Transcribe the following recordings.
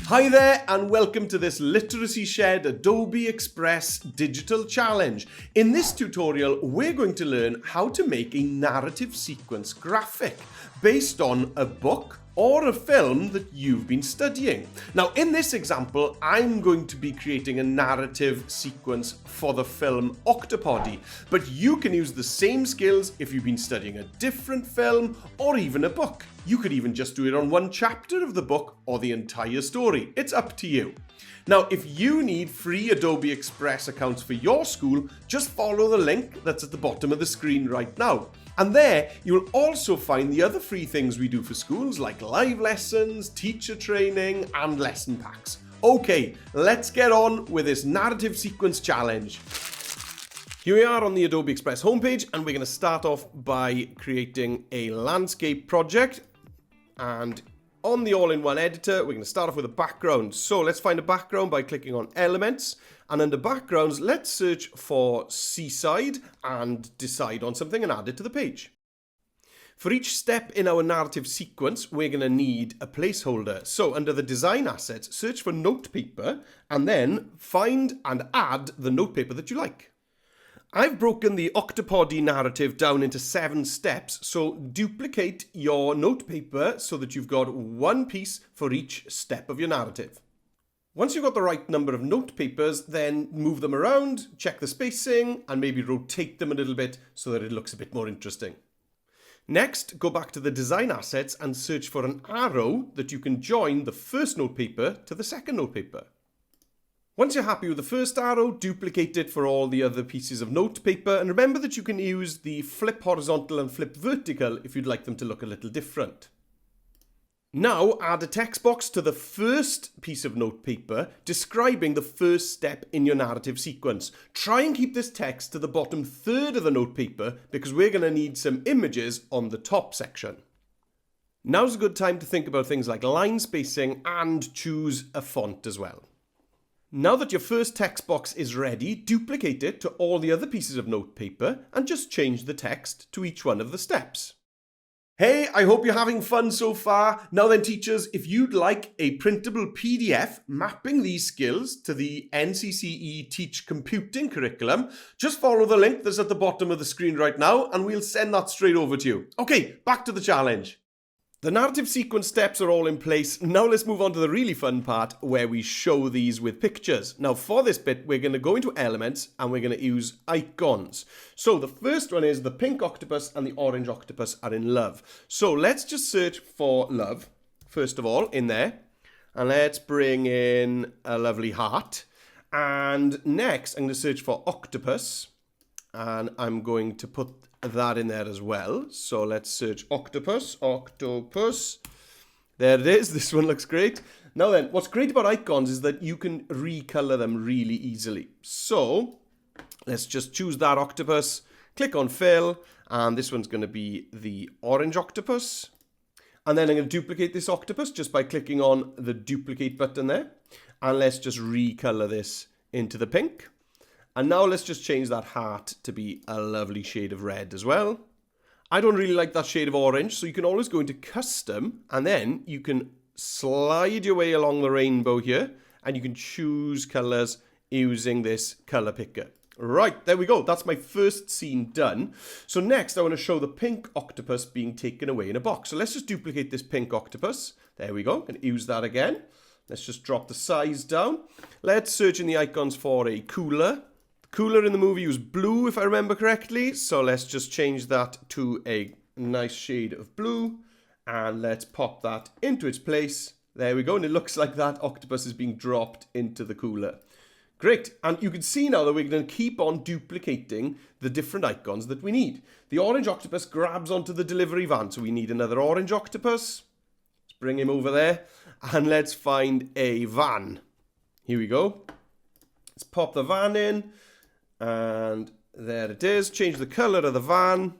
Hi there and welcome to this Literacy Shared Adobe Express digital challenge. In this tutorial, we're going to learn how to make a narrative sequence graphic based on a book or a film that you've been studying. Now, in this example, I'm going to be creating a narrative sequence for the film Octopody, but you can use the same skills if you've been studying a different film or even a book. You could even just do it on one chapter of the book or the entire story. It's up to you. Now, if you need free Adobe Express accounts for your school, just follow the link that's at the bottom of the screen right now. And there, you'll also find the other free things we do for schools like live lessons, teacher training, and lesson packs. Okay, let's get on with this narrative sequence challenge. Here we are on the Adobe Express homepage, and we're going to start off by creating a landscape project. And on the all-in-one editor, we're going to start off with a background. So let's find a background by clicking on Elements. And under Backgrounds, let's search for Seaside and decide on something and add it to the page. For each step in our narrative sequence, we're going to need a placeholder. So under the Design Assets, search for notepaper and then find and add the notepaper that you like. I've broken the Octopody narrative down into 7 steps, so duplicate your notepaper so that you've got one piece for each step of your narrative. Once you've got the right number of notepapers, then move them around, check the spacing, and maybe rotate them a little bit so that it looks a bit more interesting. Next, go back to the Design Assets and search for an arrow that you can join the first notepaper to the second notepaper. Once you're happy with the first arrow, duplicate it for all the other pieces of notepaper, and remember that you can use the flip horizontal and flip vertical if you'd like them to look a little different. Now add a text box to the first piece of notepaper describing the first step in your narrative sequence. Try and keep this text to the bottom third of the notepaper because we're going to need some images on the top section. Now's a good time to think about things like line spacing and choose a font as well. Now that your first text box is ready, duplicate it to all the other pieces of notepaper and just change the text to each one of the steps. Hey, I hope you're having fun so far. Now then, teachers, if you'd like a printable PDF mapping these skills to the NCCE Teach Computing curriculum, just follow the link that's at the bottom of the screen right now and we'll send that straight over to you. Okay, back to the challenge. The narrative sequence steps are all in place. Now let's move on to the really fun part where we show these with pictures. Now for this bit, we're going to go into Elements and we're going to use icons. So the first one is the pink octopus and the orange octopus are in love. So let's just search for love, first of all, in there. And let's bring in a lovely heart. And next, I'm going to search for octopus. And I'm going to put that in there as well. So let's search octopus. There it is. This one looks great. Now then, what's great about icons is that you can recolor them really easily. So let's just choose that octopus, click on fill, and this one's going to be the orange octopus. And then I'm going to duplicate this octopus just by clicking on the duplicate button there. And let's just recolor this into the pink. And now let's just change that heart to be a lovely shade of red as well. I don't really like that shade of orange, so you can always go into custom and then you can slide your way along the rainbow here and you can choose colors using this color picker. Right, there we go. That's my first scene done. So next I want to show the pink octopus being taken away in a box. So let's just duplicate this pink octopus. There we go. And use that again. Let's just drop the size down. Let's search in the icons for a cooler. Cooler in the movie was blue, if I remember correctly. So let's just change that to a nice shade of blue. And let's pop that into its place. There we go. And it looks like that octopus is being dropped into the cooler. Great. And you can see now that we're going to keep on duplicating the different icons that we need. The orange octopus grabs onto the delivery van. So we need another orange octopus. Let's bring him over there. And let's find a van. Here we go. Let's pop the van in. And there it is. Change the color of the van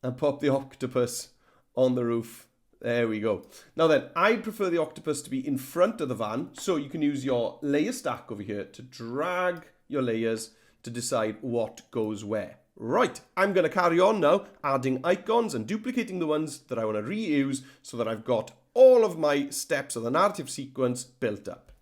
and pop the octopus on the roof. There we go. Now then, I prefer the octopus to be in front of the van, so you can use your layer stack over here to drag your layers to decide what goes where. Right, I'm going to carry on now, adding icons and duplicating the ones that I want to reuse so that I've got all of my steps of the narrative sequence built up.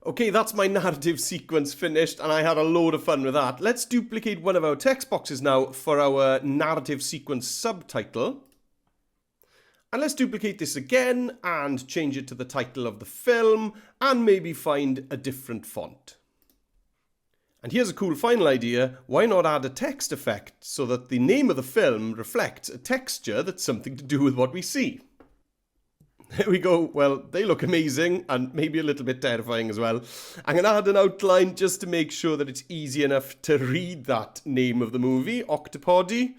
Okay, that's my narrative sequence finished, and I had a load of fun with that. Let's duplicate one of our text boxes now for our narrative sequence subtitle. And let's duplicate this again and change it to the title of the film, and maybe find a different font. And here's a cool final idea. Why not add a text effect so that the name of the film reflects a texture that's something to do with what we see? There we go. Well, they look amazing and maybe a little bit terrifying as well. I'm going to add an outline just to make sure that it's easy enough to read that name of the movie, Octopody.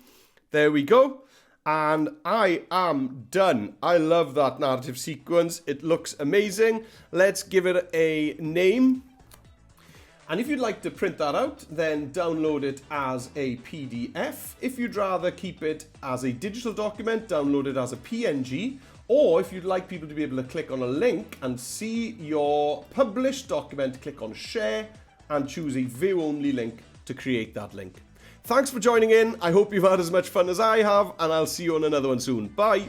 There we go. And I am done. I love that narrative sequence. It looks amazing. Let's give it a name. And if you'd like to print that out, then download it as a PDF. If you'd rather keep it as a digital document, download it as a PNG. Or if you'd like people to be able to click on a link and see your published document, click on share and choose a view only link to create that link. Thanks for joining in. I hope you've had as much fun as I have, and I'll see you on another one soon. Bye.